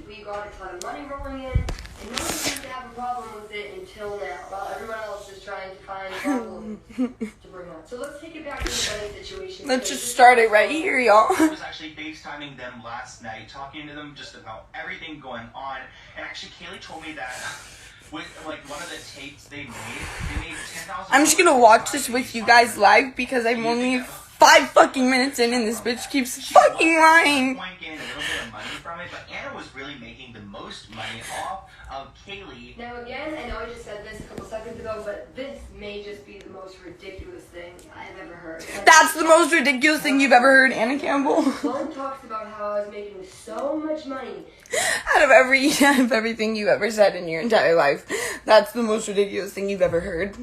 we got a ton of money rolling in, and no one seemed to have a problem with it until now, while everyone else is trying to find problems to bring up. So let's take it back to the money situation. Let's just start it right here, y'all. I was actually FaceTiming them last night, talking to them just about everything going on, and actually Kaylee told me that with like one of the tapes they made $10,000. I'm just gonna watch this with you guys live because I'm only 5 fucking minutes in and this bitch keeps fucking lying. Getting a little bit of money from it, but Anna was really making the most money off of Kaylee. Now again, I know I just said this a couple seconds ago, but this may just be the most ridiculous thing I've ever heard. That's the most ridiculous thing you've ever heard, Anna Campbell. Sloan talks about how I was making so much money. Out of everything you've ever said in your entire life, that's the most ridiculous thing you've ever heard.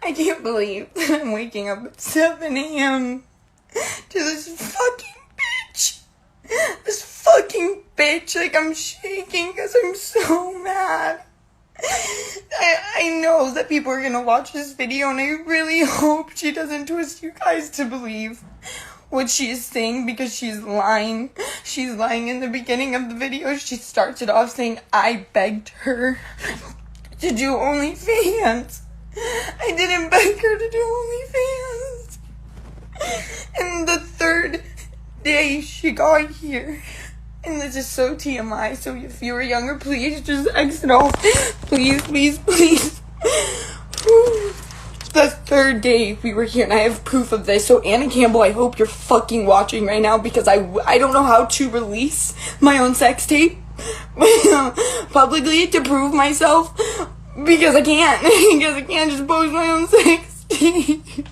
I can't believe that I'm waking up at 7 a.m. to this fucking bitch. This fucking bitch. Like, I'm shaking because I'm so mad. I know that people are gonna watch this video, and I really hope she doesn't twist you guys to believe what she is saying, because she's lying. She's lying. In the beginning of the video, she starts it off saying, I begged her to do OnlyFans. I didn't beg her to do OnlyFans. And the 3rd day she got here, and this is so TMI, so if you were younger, please just exit off. Please, please, please. The 3rd day we were here, and I have proof of this. So Anna Campbell, I hope you're fucking watching right now, because I don't know how to release my own sex tape publicly to prove myself, because I can't. Because I can't just post my own sex tape.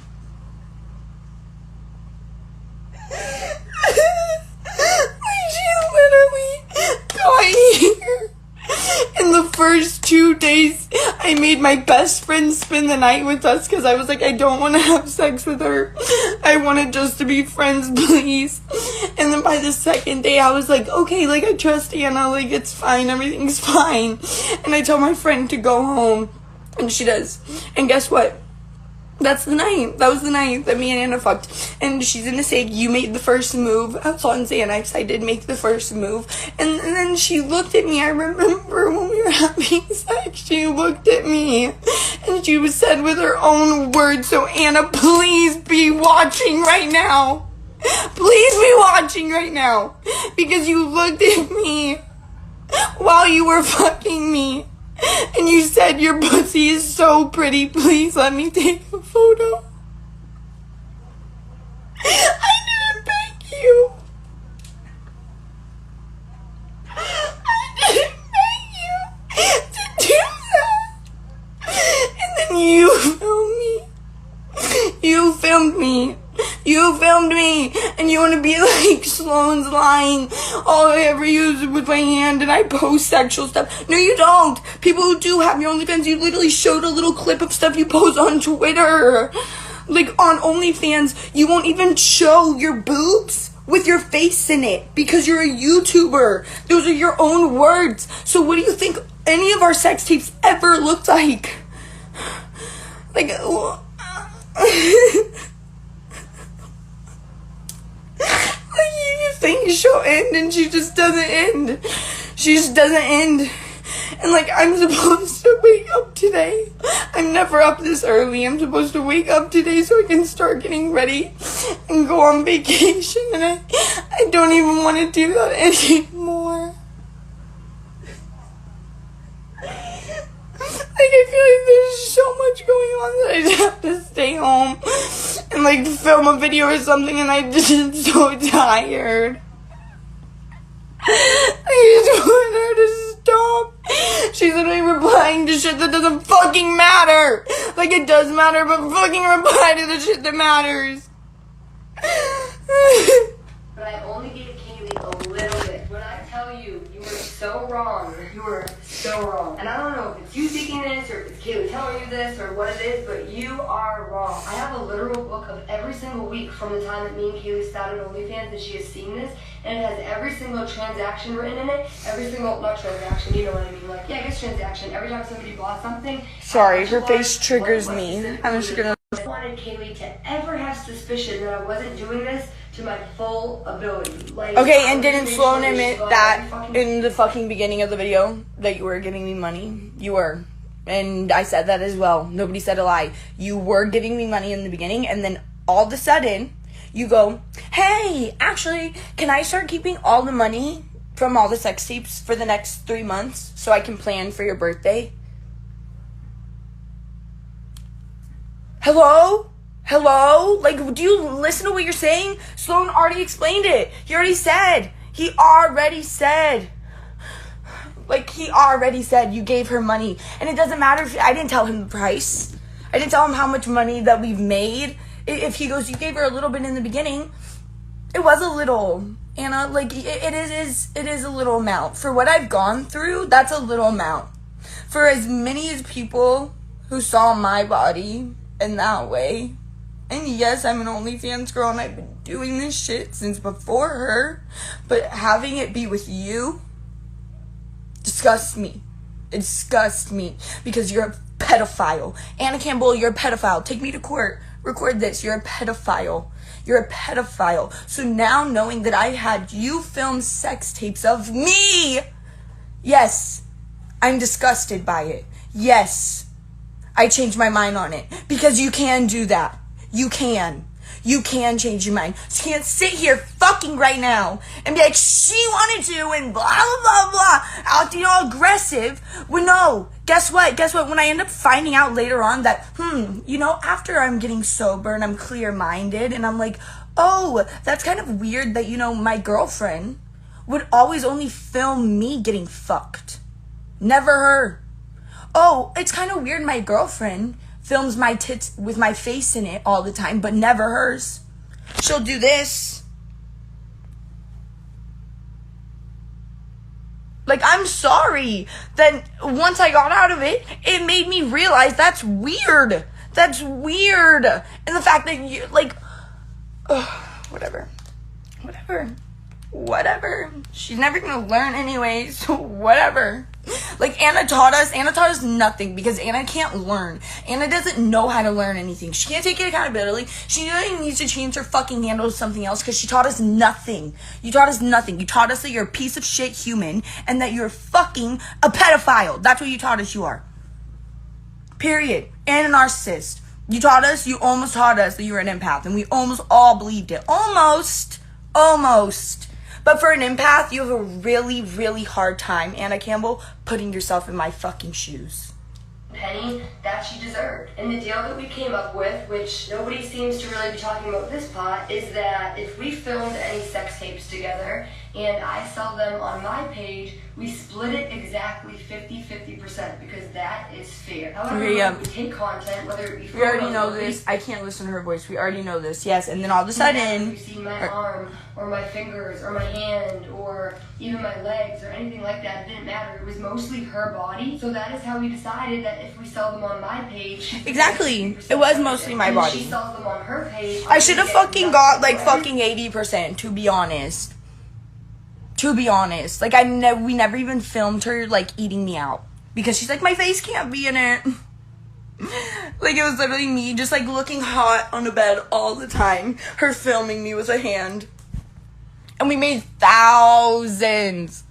She literally got here. In the first 2 days, I made my best friend spend the night with us because I was like, I don't want to have sex with her. I wanted just to be friends, please. And then by the 2nd day, I was like, okay, like, I trust Anna, like, it's fine, everything's fine. And I tell my friend to go home, and she does. And guess what? That's the night. That was the night that me and Anna fucked. And she's gonna say, you made the first move. I was on Xanax. I did make the first move. And then she looked at me. I remember when we were having sex, she looked at me. And she said with her own words, so Anna, please be watching right now. Please be watching right now. Because you looked at me while you were fucking me. And you said, your pussy is so pretty, please let me take a photo. I didn't beg you. I didn't beg you to do that. And then you filmed me. You filmed me. You filmed me, and you want to be like, Sloan's lying. All I ever use is with my hand, and I post sexual stuff. No, you don't. People who do have your OnlyFans, you literally showed a little clip of stuff you post on Twitter. Like, on OnlyFans, you won't even show your boobs with your face in it, because you're a YouTuber. Those are your own words. So what do you think any of our sex tapes ever looked like? Like, you think she'll end, and she just doesn't end. She just doesn't end. And like, I'm supposed to wake up today. I'm never up this early. I'm supposed to wake up today so I can start getting ready and go on vacation. And I don't even want to do that anymore. Like, I feel like there's so much going on that I just have to stay home and like film a video or something, and I'm just so tired. I just want her to stop. She's literally replying to shit that doesn't fucking matter. Like, it does matter, but fucking reply to the shit that matters. But I only gave Kaylee a little bit. When I tell you, you were so wrong. You were so wrong. And I don't know if it's you thinking this, or if it's Kaylee telling you this, or what it is, but you are wrong. I have a literal book of every single week from the time that me and Kaylee started OnlyFans, and she has seen this, and it has every single transaction written in it. Every single, not transaction, you know what I mean. Like, yeah, I guess transaction. Every time somebody bought something. Sorry, her face triggers me. I'm just gonna. I wanted Kaylee to ever have suspicion that I wasn't doing this to my full ability. Like, Okay, I and was didn't making Sloan sure admit she got that every fucking- in the fucking beginning of the video that you were giving me money? You were. And I said that as well. Nobody said a lie. You were giving me money in the beginning, and then all of a sudden, you go, hey, actually, can I start keeping all the money from all the sex tapes for the next 3 months so I can plan for your birthday? Hello? Hello? Like, do you listen to what you're saying? Sloan already explained it. He already said. Like, he already said you gave her money. And it doesn't matter if I didn't tell him the price. I didn't tell him how much money that we've made. If he goes, you gave her a little bit in the beginning, it was a little. Anna, like, it is a little amount. For what I've gone through, that's a little amount. For as many as people who saw my body in that way, and yes, I'm an OnlyFans girl and I've been doing this shit since before her, but having it be with you disgusts me. It disgusts me because you're a pedophile. Anna Campbell, you're a pedophile. Take me to court. Record this. You're a pedophile. You're a pedophile. So now knowing that I had you film sex tapes of me, yes, I'm disgusted by it. Yes, I changed my mind on it because you can do that. You can. You can change your mind. So you can't sit here fucking right now and be like, she wanted to and blah, blah, blah, blah. Acting all aggressive. Well, no. Guess what? When I end up finding out later on that, after I'm getting sober and I'm clear-minded and I'm like, oh, that's kind of weird that, my girlfriend would always only film me getting fucked. Never her. Oh, it's kind of weird my girlfriend films my tits with my face in it all the time, but never hers. She'll do this. Like, I'm sorry that once I got out of it, it made me realize that's weird. That's weird. And the fact that you, like, whatever. She's never gonna learn anyway, so whatever. Like, Anna taught us nothing because Anna can't learn. Anna doesn't know how to learn anything. She can't take accountability. She really needs to change her fucking handle to something else because she taught us nothing. You taught us nothing. You taught us that you're a piece of shit human and that you're fucking a pedophile. That's what you taught us you are. Period. And a narcissist. You almost taught us that you were an empath, and we almost all believed it. Almost. But for an empath, you have a really, really hard time, Anna Campbell, putting yourself in my fucking shoes. Penny that she deserved. And the deal that we came up with, which nobody seems to really be talking about this pot, is that if we filmed any sex tapes together and I sell them on my page, we split it exactly 50-50% because that is fair. However, we take content, whether it be... We already know this. I can't listen to her voice. We already know this. Yes, and then all of a sudden... You see my arm, or my fingers, or my hand, or even my legs, or anything like that. It didn't matter. It was mostly her body. So that is how we decided that if we sell them on my page... Exactly. It was mostly my body. She sells them on her page. I should have fucking got, like, fucking 80%, to be honest. Like, we never even filmed her, like, eating me out. Because she's like, my face can't be in it. Like, it was literally me just, like, looking hot on the bed all the time. Her filming me with a hand. And we made thousands.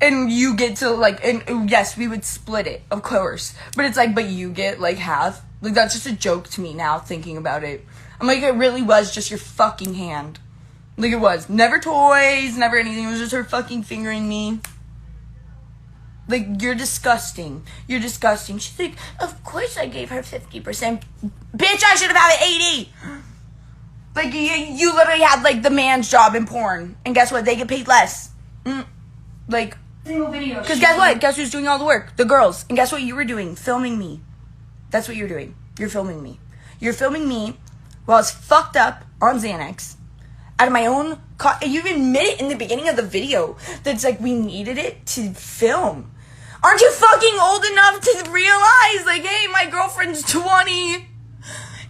And you get to, like, and yes, we would split it, of course. But it's like, but you get, like, half. Like, that's just a joke to me now, thinking about it. I'm like, it really was just your fucking hand. Like, it was. Never toys, never anything. It was just her fucking fingering me. Like, you're disgusting. She's like, of course I gave her 50%. Bitch, I should have had it 80. Like, you literally had, like, the man's job in porn. And guess what? They get paid less. Like, single video. Because guess what? Guess who's doing all the work? The girls. And guess what you were doing? Filming me. That's what you're doing. You're filming me. You're filming me while I was fucked up on Xanax. Out of my own... You admit it in the beginning of the video. That it's like, we needed it to film. Aren't you fucking old enough to realize, like, hey, my girlfriend's 20.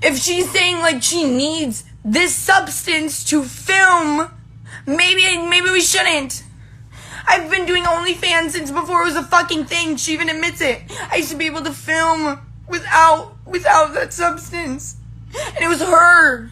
If she's saying, like, she needs this substance to film, maybe we shouldn't. I've been doing OnlyFans since before it was a fucking thing. She even admits it. I used to be able to film without that substance. And it was her.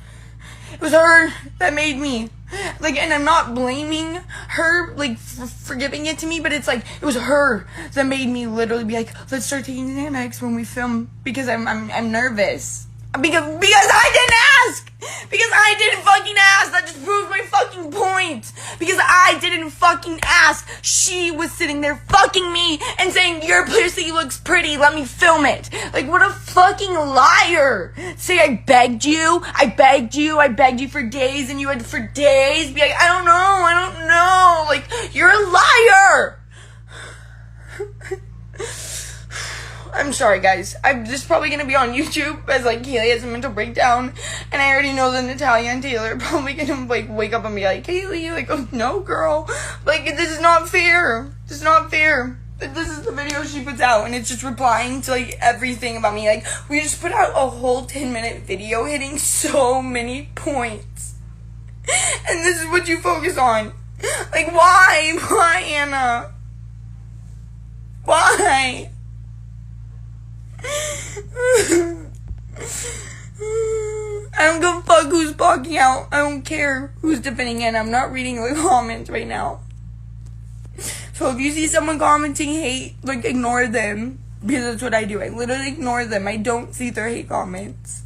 It was her that made me. Like, and I'm not blaming her, like, for giving it to me, but it's like, it was her that made me literally be like, let's start taking Xanax when we film, because I'm nervous. Because I didn't ask! Because I didn't fucking ask! That just proves my fucking point! Because I didn't fucking ask! She was sitting there fucking me and saying, your pussy looks pretty, let me film it! Like, what a fucking liar! Say I begged you for days, and you had for days be like, I don't know! Like, you're a liar! I'm sorry, guys. This is probably gonna be on YouTube as, like, Kaylee has a mental breakdown, and I already know that Natalia and Taylor are probably gonna, like, wake up and be like, Kaylee, like, oh, no, girl. Like, this is not fair. This is not fair. This is the video she puts out, and it's just replying to, like, everything about me. Like, we just put out a whole 10-minute video hitting so many points. And this is what you focus on. Like, why? Why, Anna? Why? I don't give a fuck who's blocking out. I don't care who's defending it. I'm not reading the comments right now. So if you see someone commenting hate, like, ignore them. Because that's what I do. I literally ignore them. I don't see their hate comments.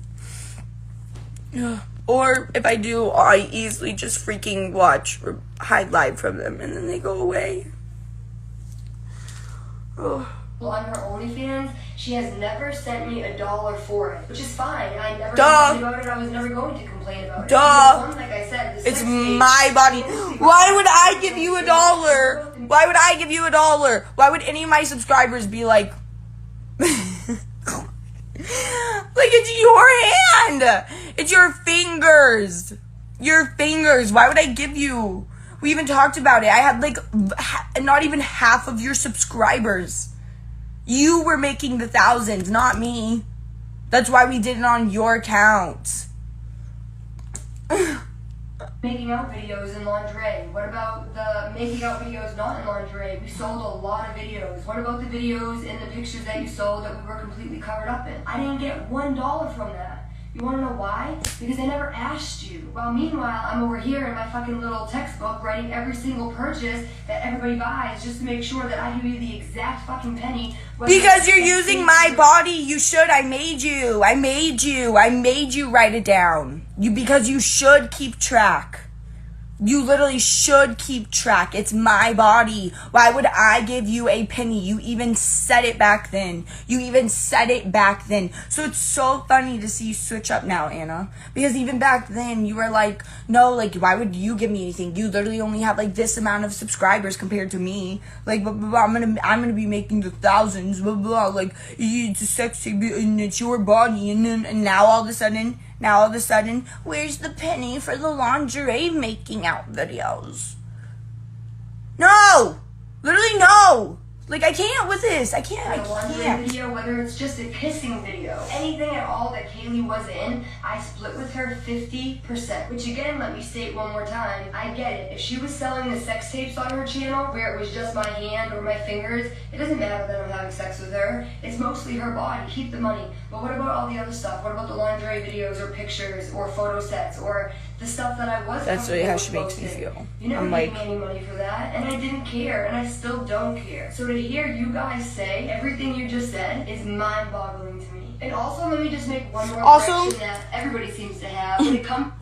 Or if I do, I easily just freaking watch or hide live from them. And then they go away. On her OnlyFans, she has never sent me $1 for it, which is fine. I never complained about it. I was never going to complain about it. One, like I said, it's my body. Why would I give you $1? Why would I give you $1? Why would any of my subscribers be like, like, it's your hand. It's your fingers. Your fingers. Why would I give you? We even talked about it. I had, like, not even half of your subscribers. You were making the thousands, not me. That's why we did it on your account. Making out videos in lingerie. What about the making out videos not in lingerie? We sold a lot of videos. What about the videos and the pictures that you sold that we were completely covered up in? I didn't get $1 from that. You want to know why? Because I never asked you. While meanwhile, I'm over here in my fucking little textbook writing every single purchase that everybody buys just to make sure that I give you the exact fucking penny. Because you're using my body. You should. I made you. I made you write it down. Because you should keep track. You literally should keep track. It's my body. Why would I give you a penny? You even said it back then. So it's so funny to see you switch up now, Anna. Because even back then, you were like, no, like, why would you give me anything? You literally only have, like, this amount of subscribers compared to me. Like, blah, blah, blah. I'm gonna be making the thousands, blah, blah, blah. Like, it's sexy, and it's your body. And now all of a sudden, where's the penny for the lingerie making out videos? No! Literally no! Like, I can't with this. I can't. Video, whether it's just a kissing video, anything at all that Kaylee was in, I split with her 50%. Which again, let me state one more time, I get it. If she was selling the sex tapes on her channel, where it was just my hand or my fingers, it doesn't matter that I'm having sex with her. It's mostly her body. Keep the money. But what about all the other stuff? What about the lingerie videos or pictures or photo sets or the stuff that I was That's really how she makes me feel. You never gave me any money for that, and I didn't care, and I still don't care. So to hear you guys say everything you just said is mind-boggling to me. And also, let me just make one more correction that everybody seems to have. When it comes,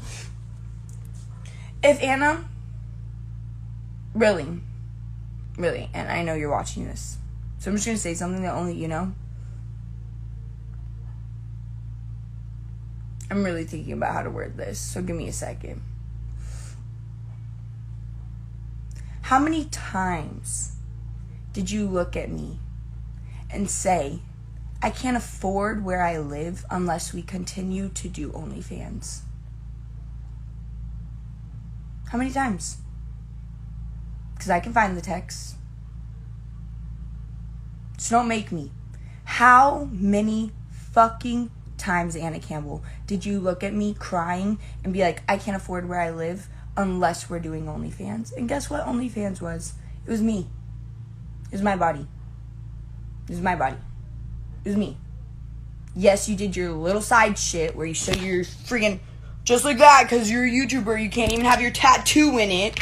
if Anna, really, and I know you're watching this, so I'm just gonna say something that only you know. I'm really thinking about how to word this, so give me a second. How many times did you look at me and say, I can't afford where I live unless we continue to do OnlyFans? How many times? Because I can find the text. So don't make me. How many fucking times, Anna Campbell, did you look at me crying and be like, I can't afford where I live unless we're doing OnlyFans? And guess what OnlyFans was? It was me. It was my body. It was was me. Yes, you did your little side shit where you show your freaking Just like that, because you're a YouTuber, you can't even have your tattoo in it.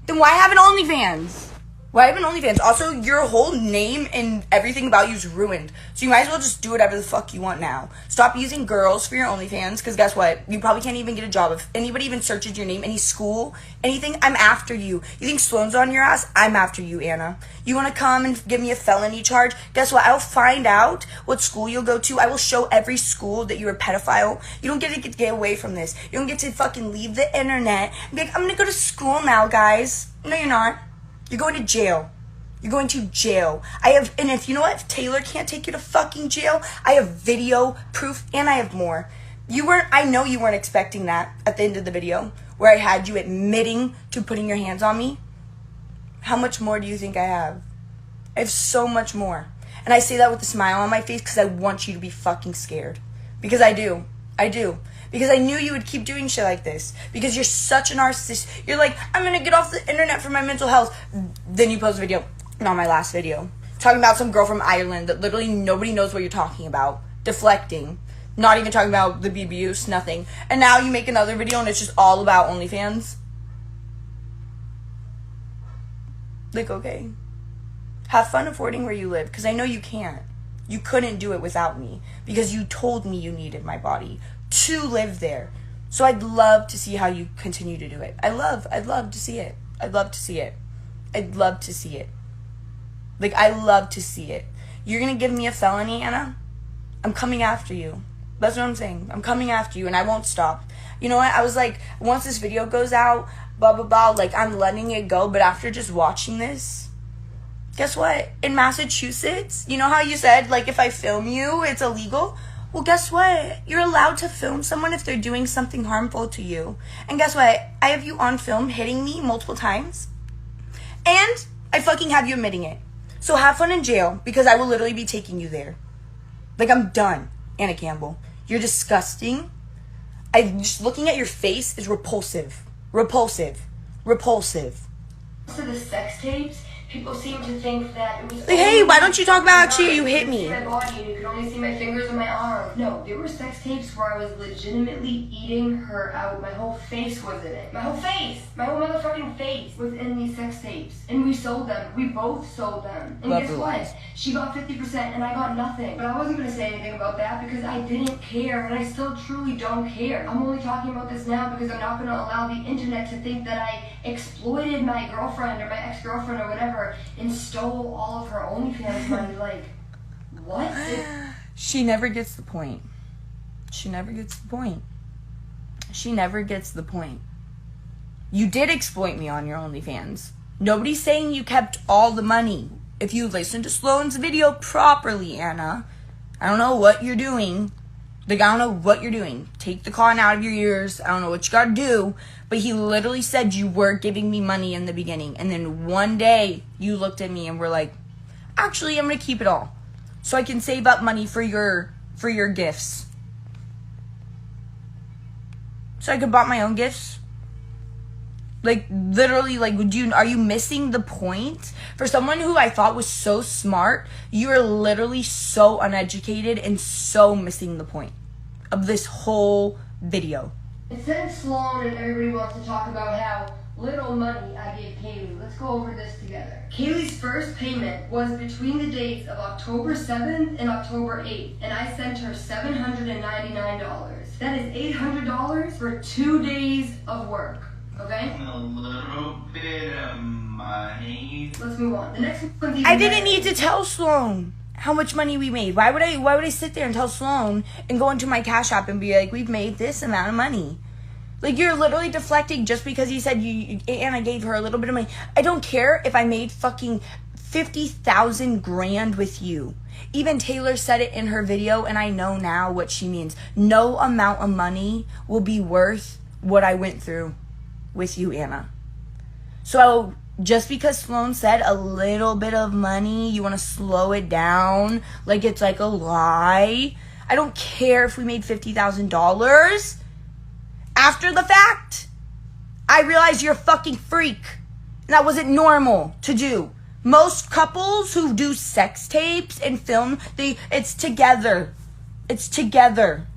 Then why have an OnlyFans? Why have an OnlyFans? Also, your whole name and everything about you is ruined. So you might as well just do whatever the fuck you want now. Stop using girls for your OnlyFans, because guess what? You probably can't even get a job. If anybody even searches your name, any school, anything, I'm after you. You think Sloan's on your ass? I'm after you, Anna. You want to come and give me a felony charge? Guess what? I'll find out what school you'll go to. I will show every school that you're a pedophile. You don't get to get away from this. You don't get to fucking leave the internet and be like, I'm going to go to school now, guys. No, you're not. You're going to jail. You're going to jail. And if you know what? If Taylor can't take you to fucking jail, I have video proof and I have more. I know you weren't expecting that at the end of the video where I had you admitting to putting your hands on me. How much more do you think I have? I have so much more. And I say that with a smile on my face because I want you to be fucking scared. Because I do. I do. Because I knew you would keep doing shit like this. Because you're such a narcissist. You're like, I'm going to get off the internet for my mental health. Then you post a video, not my last video, talking about some girl from Ireland that literally nobody knows what you're talking about. Deflecting. Not even talking about the abuse, nothing. And now you make another video and it's just all about OnlyFans. Like, okay. Have fun affording where you live. Because I know you can't. You couldn't do it without me. Because you told me you needed my body to live there. So I'd love to see how you continue to do it. I'd love to see it. I'd love to see it. I'd love to see it. Like, I love to see it. You're gonna give me a felony, Anna? I'm coming after you. That's what I'm saying. I'm coming after you, and I won't stop. You know what? I was like, once this video goes out, blah, blah, blah, like, I'm letting it go. But after just watching this, guess what? In Massachusetts, you know how you said, like, if I film you, it's illegal? Well, guess what? You're allowed to film someone if they're doing something harmful to you. And guess what? I have you on film hitting me multiple times. And I fucking have you admitting it. So have fun in jail, because I will literally be taking you there. Like, I'm done, Anna Campbell. You're disgusting. Just looking at your face is repulsive. Repulsive. Repulsive. To the sex tapes, people seem to think that it was... Like, hey, why don't you talk about actually you hit me? My body and you could only see my fingers and my arm. No, there were sex tapes where I was legitimately eating her out. My whole face was in it. My whole face! My whole motherfucking face was in these sex tapes. And we sold them. We both sold them. And guess what? She got 50% and I got nothing. But I wasn't going to say anything about that because I didn't care. And I still truly don't care. I'm only talking about this now because I'm not going to allow the internet to think that I exploited my girlfriend or my ex-girlfriend or whatever and stole all of her OnlyFans money. Like, what? She never gets the point. She never gets the point. She never gets the point. You did exploit me on your OnlyFans. Nobody's saying you kept all the money. If you listen to Sloan's video properly, Anna, I don't know what you're doing. Like, I don't know what you're doing. Take the cotton out of your ears. I don't know what you gotta do. But he literally said you were giving me money in the beginning. And then one day, you looked at me and were like, actually, I'm gonna keep it all. So I can save up money for your gifts. So I could buy my own gifts. Like, literally, like, are you missing the point? For someone who I thought was so smart, you are literally so uneducated and so missing the point of this whole video. Instead of Sloan and everybody wants to talk about how little money I gave Kaylee, let's go over this together. Kaylee's first payment was between the dates of October 7th and October 8th, and I sent her $799. That is $800 for 2 days of work. Okay? A little bit of money. Let's move on. The next one's even I didn't better. need to tell Sloan how much money we made. Why would I sit there and tell Sloan and go into my Cash App and be like, we've made this amount of money? Like, you're literally deflecting just because you said Anna gave her a little bit of money. I don't care if I made fucking 50,000 grand with you. Even Taylor said it in her video, and I know now what she means. No amount of money will be worth what I went through with you, Anna. So just because Sloan said a little bit of money, you want to slow it down like it's like a lie? I don't care if we made $50,000. After the fact, I realized you're a fucking freak. And that wasn't normal to do. Most couples who do sex tapes and film, it's together. It's together.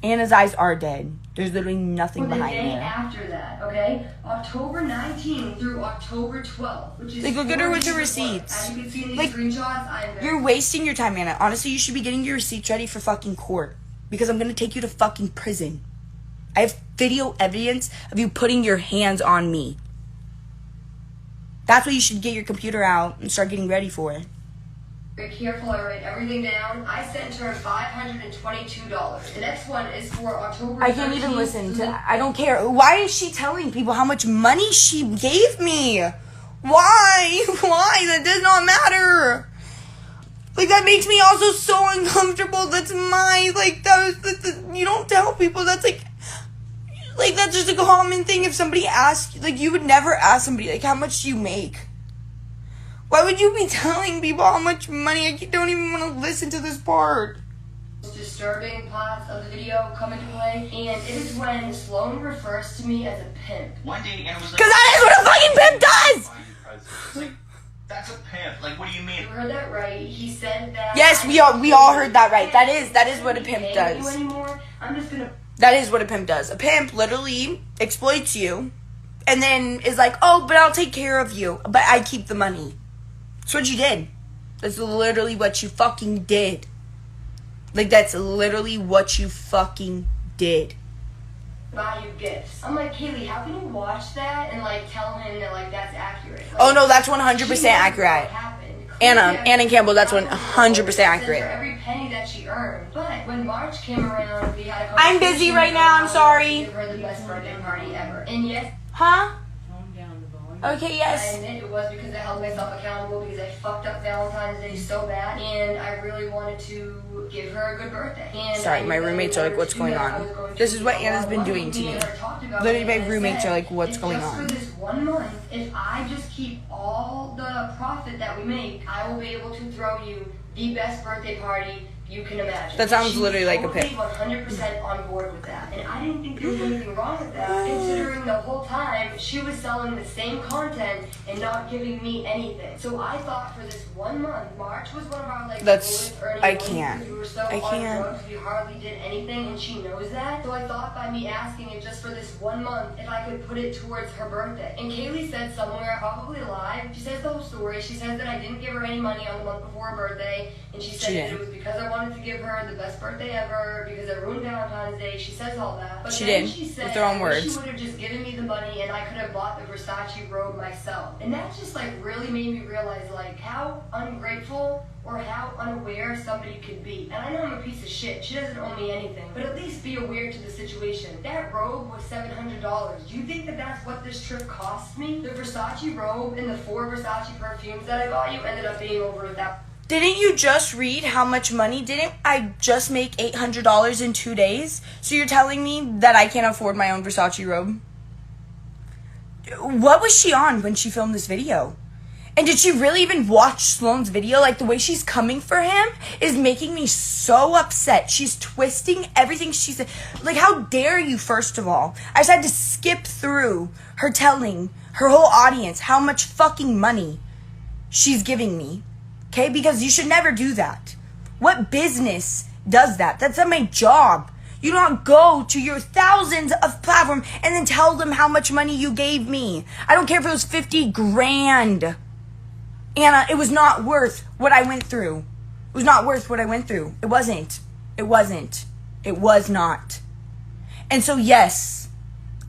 Anna's eyes are dead. There's literally nothing For the behind day her. after that, okay? October 19th through October 12th, which is Like, look at her with the 4 days of work. receipts. As you can see in these Like, screenshots, I'm very You're wasting your time, Anna. Honestly, you should be getting your receipts ready for fucking court. Because I'm gonna take you to fucking prison. I have video evidence of you putting your hands on me. That's what you should get your computer out and start getting ready for. very careful. I write everything down. I sent her $522. The next one is for October I can't even 13th listen through to. I don't care. Why is she telling people how much money she gave me? Why? Why? That does not matter. Like, that makes me also so uncomfortable. That's my, like, you don't tell people. That's like, that's just a common thing. If somebody asks, like, you would never ask somebody, like, how much do you make? Why would you be telling people how much money? I don't even want to listen to this part. most disturbing parts of the video come into play, and it is when Sloan refers to me as a pimp. One day, Anna was like, Because that is what a fucking pimp does! It's like, that's a pimp. Like, what do you mean? You heard that right. He said that. Yes, we all heard that right. That is what a pimp does. Anymore. I'm just gonna. That is what a pimp does. A pimp literally exploits you and then is like, oh, but I'll take care of you. But I keep the money. That's what you did. That's literally what you fucking did. Like, that's literally what you fucking did. Buy you gifts. I'm like, Kaylee, how can you watch that and like tell him that like that's accurate? Like, Oh, no, that's she 100% knows what accurate. happened. Anna Clearly, and Campbell, that's I 100% accurate. For every penny that she earned. But when March came around, we had a I'm busy conversation right now, I'm about sorry. Give her the best birthday party ever. And yes, Huh? Okay, I yes. admit it was because I held myself accountable because I fucked up Valentine's Day so bad, and I really wanted to give her a good birthday. And Sorry, I my knew that roommates in are order like, what's to do going that, on? I was going to This is what need a Anna's lot been of doing money. to Me me. and her talked about Literally, it, my and I roommates said, are like, what's if going just on? For this 1 month, if I just keep all the profit that we make, I will be able to throw you the best birthday party you can imagine. That sounds She literally like a totally pimp. 100% on board with that, and I didn't think there was anything wrong with that, considering the whole time she was selling the same content and not giving me anything. So I thought for this 1 month, March was one of our like That's- lowest earning I months can't. because we were so I on can't. drugs, we hardly did anything, and she knows that. So I thought by me asking it just for this 1 month, if I could put it towards her birthday. And Kaylee said somewhere, probably live, she says the whole story. She says that I didn't give her any money on the month before her birthday, and she said She that did. it was because I wanted to give her the best birthday ever, because I ruined Valentine's Day. She says all that. But She then did, she said with her own I wish words. she would have just given me the money and I could have bought the Versace robe myself. And that just like really made me realize like how ungrateful or how unaware somebody could be. And I know I'm a piece of shit. She doesn't owe me anything. But at least be aware to the situation. That robe was $700. Do you think that that's what this trip cost me? The Versace robe and the 4 Versace perfumes that I got you ended up being over $1,000. Didn't you just read how much money? Didn't I just make $800 in 2 days? So you're telling me that I can't afford my own Versace robe? What was she on when she filmed this video? And did she really even watch Sloan's video? Like, the way she's coming for him is making me so upset. She's twisting everything she said. Like, how dare you, first of all? I just had to skip through her telling her whole audience how much fucking money she's giving me. Okay? Because you should never do that. What business does that? That's not my job. You don't go to your thousands of platforms and then tell them how much money you gave me. I don't care if it was 50 grand. Anna, it was not worth what I went through. It was not worth what I went through. It wasn't. It wasn't. It was not. And so, yes,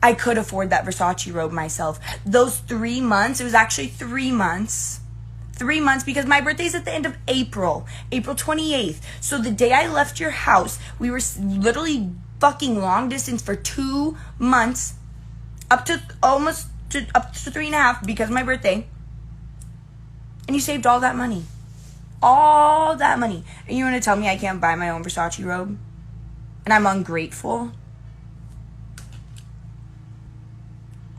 I could afford that Versace robe myself. Those 3 months, it was actually 3 months. 3 months, because my birthday's at the end of April. April 28th. So the day I left your house, we were literally fucking long distance for 2 months. Up to 3.5 because of my birthday. And you saved all that money. All that money. And you want to tell me I can't buy my own Versace robe? And I'm ungrateful?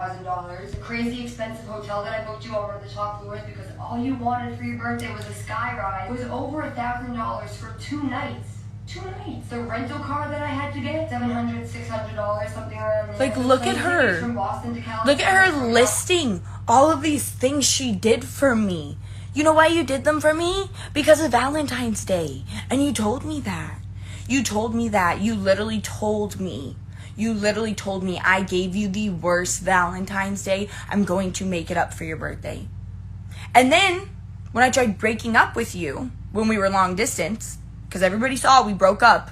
$1,000. A crazy expensive hotel that I booked you on one of the top floors because all you wanted for your birthday was a sky ride. It was over $1,000 for 2 nights. 2 nights. The rental car that I had to get, $700, $600, something around there. Like, look at Plane her. tickets from Boston to California. Look at her listing all of these things she did for me. You know why you did them for me? Because of Valentine's Day. And you told me that. You told me that. You literally told me. I gave you the worst Valentine's Day. I'm going to make it up for your birthday. And then, when I tried breaking up with you, when we were long distance, because everybody saw we broke up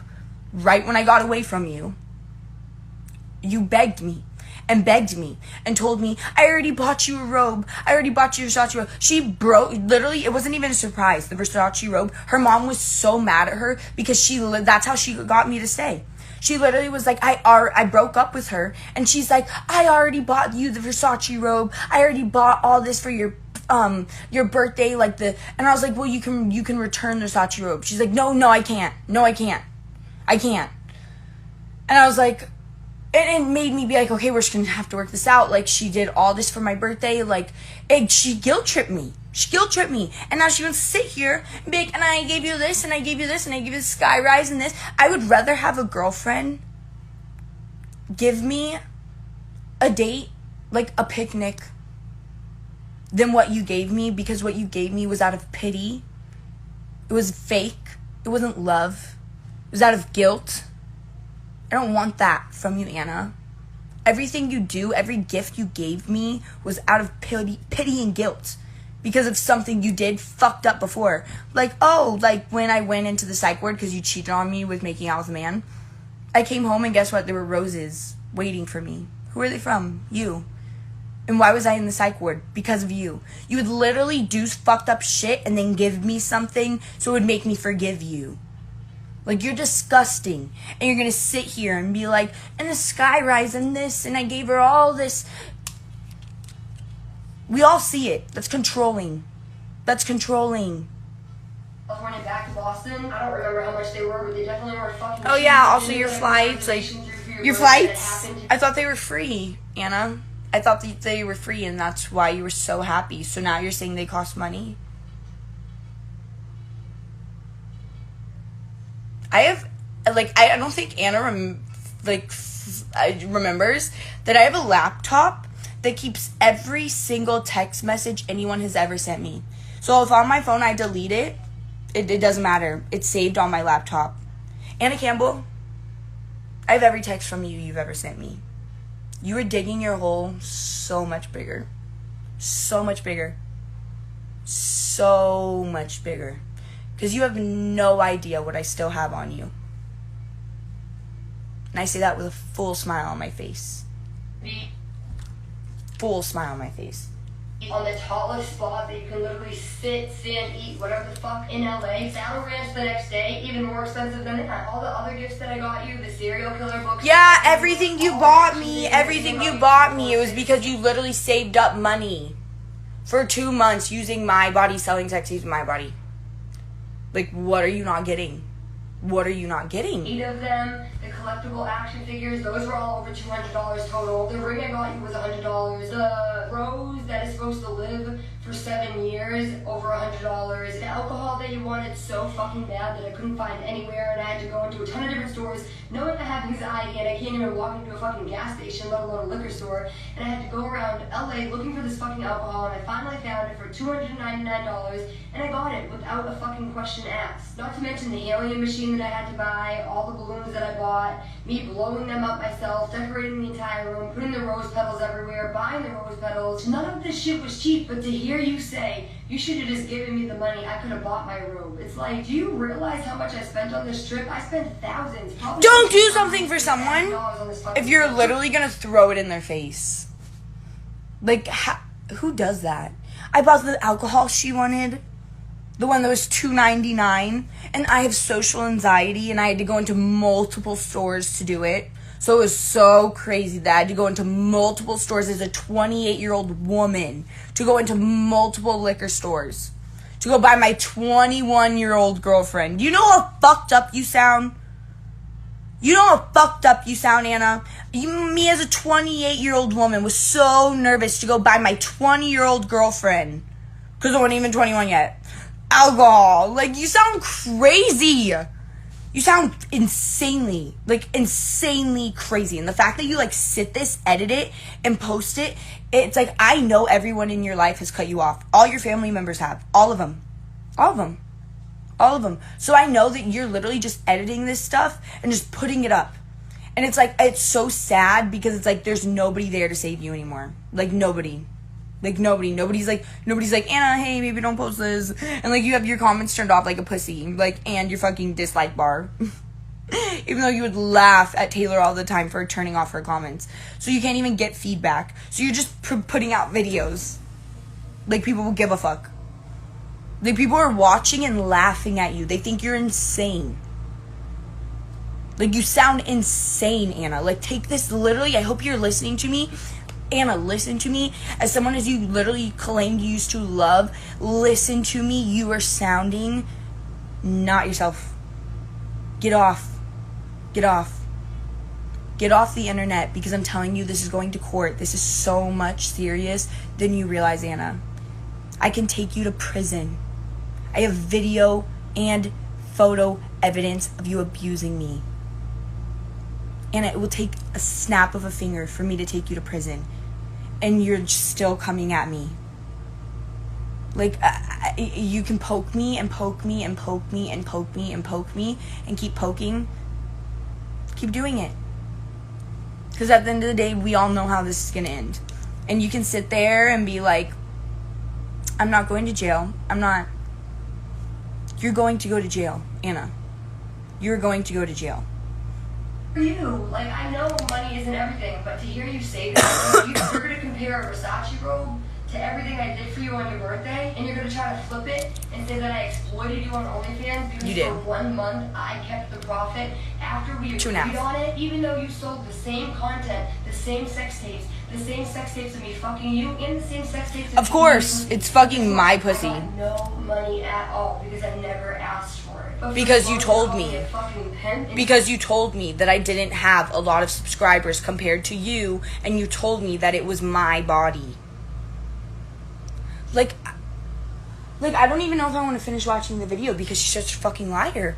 right when I got away from you, you begged me and told me, I already bought you a robe. I already bought you a Versace robe. She broke, literally, it wasn't even a surprise, the Versace robe. Her mom was so mad at her because that's how she got me to stay. She literally was like, I broke up with her, and she's like, I already bought you the Versace robe. I already bought all this for your birthday, and I was like, well, you can return the Versace robe. She's like, no, I can't. I can't. And I was like, and it made me be like, okay, we're just gonna have to work this out. Like, she did all this for my birthday. She guilt tripped me. And now she wants to sit here and be like, and I gave you this, and I gave you this, and I gave you this Skyrise and this. I would rather have a girlfriend give me a date, like a picnic, than what you gave me, because what you gave me was out of pity. It was fake. It wasn't love. It was out of guilt. I don't want that from you, Anna. Everything you do, every gift you gave me was out of pity and guilt because of something you did fucked up before. Like when I went into the psych ward because you cheated on me with making out with a man. I came home and guess what? There were roses waiting for me. Who are they from? You. And why was I in the psych ward? Because of you. You would literally do fucked up shit and then give me something so it would make me forgive you. Like, you're disgusting. And you're gonna sit here and be like, and the Skyrise and this, and I gave her all this. We all see it. That's controlling. I was running back to Boston. I don't remember how much they were, but they definitely were fucking. Oh yeah, also your flights. Your flights? I thought they were free, Anna. I thought that they were free, and that's why you were so happy. So now you're saying they cost money? I don't think Anna remembers that I have a laptop that keeps every single text message anyone has ever sent me. So if on my phone I delete it, it doesn't matter. It's saved on my laptop. Anna Campbell, I have every text from you you've ever sent me. You were digging your hole so much bigger. So much bigger. Because you have no idea what I still have on you. And I say that with a full smile on my face. On the tallest spot that you can literally sit, stand, eat, whatever the fuck, in LA. Saddle Ranch the next day, even more expensive than that. All the other gifts that I got you, the serial killer books. Yeah, everything you bought me. It was because you literally saved up money for 2 months using my body, selling sex with my body. Like, what are you not getting? 8 of them, the collectible action figures, those were all over $200 total. The ring I got you was $100. The rose that is supposed to live for 7 years, over $100. The alcohol that you wanted so fucking bad that I couldn't find anywhere, and I had to go into a ton of different stores, knowing I have anxiety and I can't even walk into a fucking gas station, let alone a liquor store, and I had to go around LA looking for this fucking alcohol, and I finally found it for $299, and I got it without a fucking question asked. Not to mention the alien machine that I had to buy, all the balloons that I bought, me blowing them up myself, decorating the entire room, putting the rose petals everywhere, buying the rose petals. None of this shit was cheap, but to hear you say, you should have just given me the money, I could have bought my robe. It's like, do you realize how much I spent on this trip? I spent thousands. Don't do something for someone if you're literally gonna throw it in their face. Like, who does that? I bought the alcohol she wanted. The one that was $2.99, and I have social anxiety, and I had to go into multiple stores to do it. So it was so crazy that I had to go into multiple stores as a 28-year-old woman, to go into multiple liquor stores, to go buy my 21-year-old girlfriend. You know how fucked up you sound? Anna? Me as a 28-year-old woman was so nervous to go buy my 20-year-old girlfriend, because I wasn't even 21 yet, alcohol. Like, you sound crazy. You sound insanely crazy. And the fact that you, sit this, edit it, and post it, it's like, I know everyone in your life has cut you off. All your family members have. All of them. All of them. So I know that you're literally just editing this stuff and just putting it up. And it's like, it's so sad because it's like there's nobody there to save you anymore. Like, nobody. Like, nobody. Nobody's like, Anna, hey, maybe don't post this. And, like, you have your comments turned off like a pussy. Like, and your fucking dislike bar. Even though you would laugh at Taylor all the time for turning off her comments. So you can't even get feedback. So you're just putting out videos. Like, people will give a fuck. Like, people are watching and laughing at you. They think you're insane. Like, you sound insane, Anna. Like, take this literally. I hope you're listening to me. Anna, listen to me. As someone as you literally claimed you used to love, listen to me. You are sounding not yourself. Get off. Get off. Get off the internet, because I'm telling you, this is going to court. This is so much serious than you realize, Anna. I can take you to prison. I have video and photo evidence of you abusing me. And it will take a snap of a finger for me to take you to prison. And you're still coming at me. Like, you can poke me and poke me and poke me and poke me and poke me and keep poking. Keep doing it. Because at the end of the day, we all know how this is going to end. And you can sit there and be like, I'm not going to jail. I'm not. You're going to go to jail, Anna. You're going to go to jail. For you, like, I know money isn't everything, but to hear you say that, you're going to compare a Versace robe to everything I did for you on your birthday, and you're going to try to flip it and say that I exploited you on OnlyFans because for 1 month I kept the profit after we agreed on it, even though you sold the same content, the same sex tapes of me fucking you, and the same sex tapes of course, it's fucking my pussy. I got no money at all because I never asked for it. But because you told me. Because you told me that I didn't have a lot of subscribers compared to you, and you told me that it was my body. Like, I don't even know if I want to finish watching the video because she's such a fucking liar.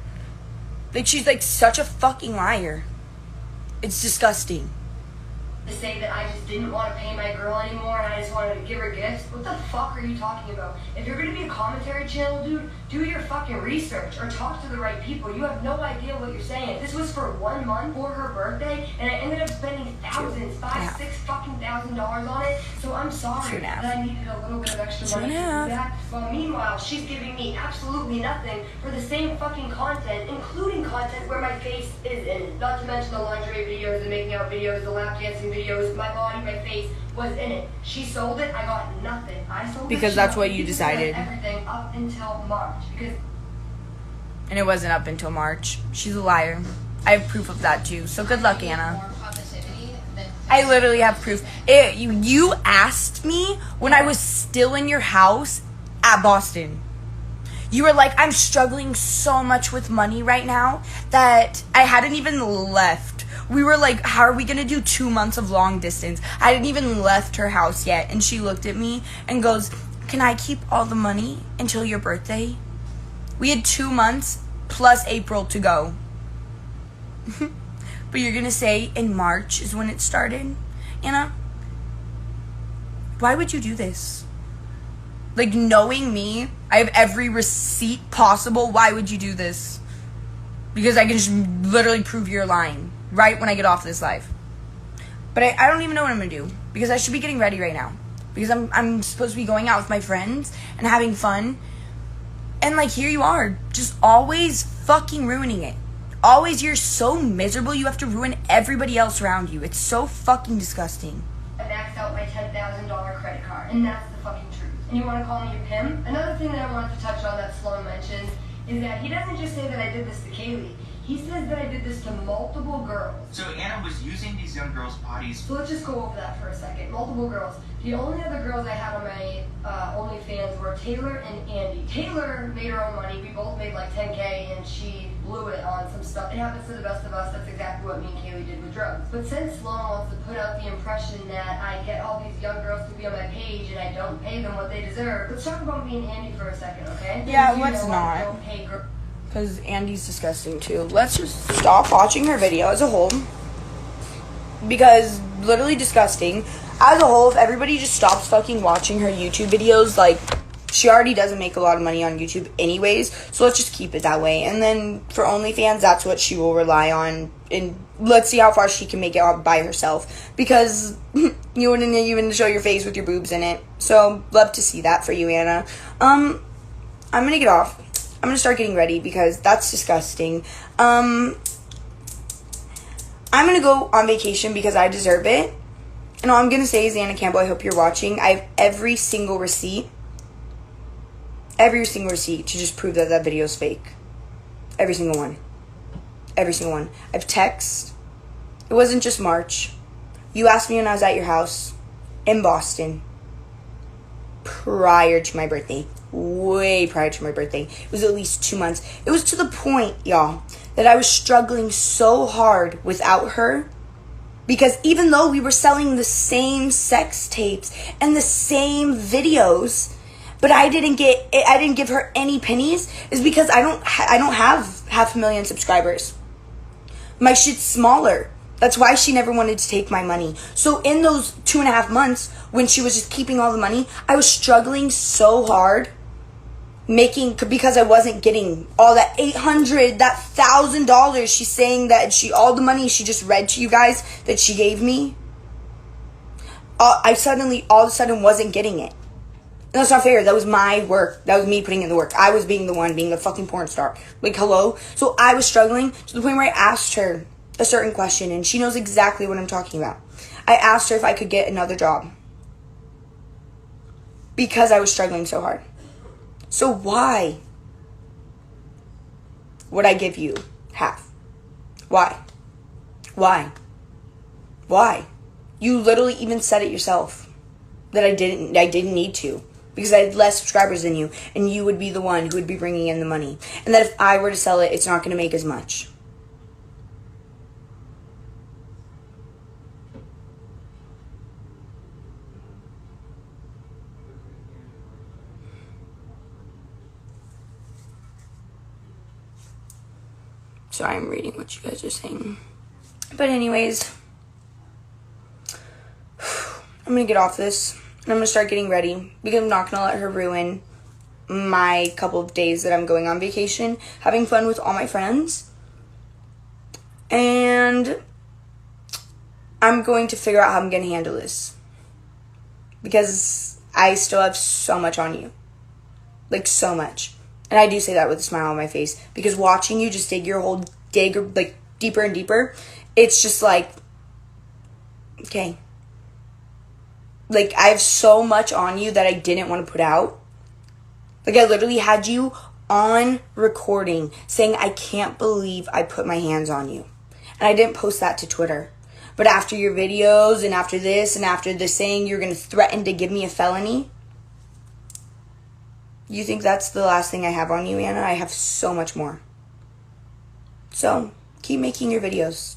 Like, she's, like, such a fucking liar. It's disgusting. To say that I just didn't want to pay my girl anymore and I just wanted to give her gifts? What the fuck are you talking about? If you're going to be a commentary channel, dude, do your fucking research or talk to the right people. You have no idea what you're saying. This was for 1 month for her birthday, and I ended up spending thousands, $5,000 on it. So I'm sorry that I needed a little bit of extra money to do that. Well, meanwhile, she's giving me absolutely nothing for the same fucking content, including content where my face is in it. Not to mention the lingerie videos, the making out videos, the lap dancing videos, my body, my face was in it. She sold it, I got nothing. I sold it because that's what you decided. Everything up until March. And it wasn't up until March. She's a liar. I have proof of that too. So good luck, Anna. I literally have proof. You asked me when I was still in your house at Boston. You were like, I'm struggling so much with money right now that I hadn't even left. We were like, how are we going to do 2 months of long distance? I hadn't even left her house yet. And she looked at me and goes, can I keep all the money until your birthday? We had 2 months plus April to go. But you're going to say in March is when it started? Anna, why would you do this? Like, knowing me, I have every receipt possible. Why would you do this? Because I can just literally prove you're lying right when I get off this live. But I don't even know what I'm going to do. Because I should be getting ready right now. Because I'm supposed to be going out with my friends and having fun. And, like, here you are. Just always fucking ruining it. Always, you're so miserable, you have to ruin everybody else around you. It's so fucking disgusting. I maxed out my $10,000 credit card. And that's the fucking truth. And you want to call me a pimp? Another thing that I wanted to touch on that Sloan mentioned is that he doesn't just say that I did this to Kaylee. He says that I did this to multiple girls. So Anna was using these young girls' bodies. So let's just go over that for a second. Multiple girls. The only other girls I had on my OnlyFans were Taylor and Andy. Taylor made her own money. We both made like $10K, and she blew it on some stuff. It happens to the best of us. That's exactly what me and Kaylee did with drugs. But since Sloan wants to put out the impression that I get all these young girls to be on my page and I don't pay them what they deserve, let's talk about me and Andy for a second, okay? Yeah, let's not. Because Andy's disgusting too. Let's just stop watching her video as a whole. Because literally disgusting. As a whole, if everybody just stops fucking watching her YouTube videos, like, She already doesn't make a lot of money on YouTube anyways, so let's just keep it that way. And then for OnlyFans, that's what she will rely on. And let's see how far she can make it all by herself. Because you wouldn't even show your face with your boobs in it. So, love to see that for you, Anna. I'm going to get off. I'm going to start getting ready because that's disgusting. I'm going to go on vacation because I deserve it. And all I'm going to say is, Anna Campbell, I hope you're watching. I have every single receipt to just prove that that video is fake. Every single one. Every single one. I've texted. It wasn't just March. You asked me when I was at your house in Boston prior to my birthday. Way prior to my birthday. It was at least 2 months. It was to the point, y'all, that I was struggling so hard without her. Because even though we were selling the same sex tapes and the same videos, but I didn't give her any pennies, is because I don't have 500,000 subscribers. My shit's smaller. That's why she never wanted to take my money. So in those 2.5 months when she was just keeping all the money, I was struggling so hard because I wasn't getting all that $800, that $1,000 she's saying that all the money she just read to you guys that she gave me. I suddenly, all of a sudden, wasn't getting it. And that's not fair. That was my work. That was me putting in the work. I was being the fucking porn star. Like, hello? So I was struggling to the point where I asked her a certain question, and she knows exactly what I'm talking about. I asked her if I could get another job because I was struggling so hard. So why would I give you half? Why? You literally even said it yourself that I didn't need to, because I had less subscribers than you, and you would be the one who would be bringing in the money, and that if I were to sell it, it's not going to make as much. Sorry, I'm reading what you guys are saying. But anyways, I'm going to get off this, and I'm going to start getting ready, because I'm not going to let her ruin my couple of days that I'm going on vacation, having fun with all my friends. And I'm going to figure out how I'm going to handle this, because I still have so much on you. Like, so much. And I do say that with a smile on my face, because watching you just dig like deeper and deeper, it's just like, okay. Like, I have so much on you that I didn't want to put out. Like, I literally had you on recording saying, I can't believe I put my hands on you. And I didn't post that to Twitter. But after your videos and after this and after the saying you're going to threaten to give me a felony, you think that's the last thing I have on you, Anna? I have so much more. So, keep making your videos.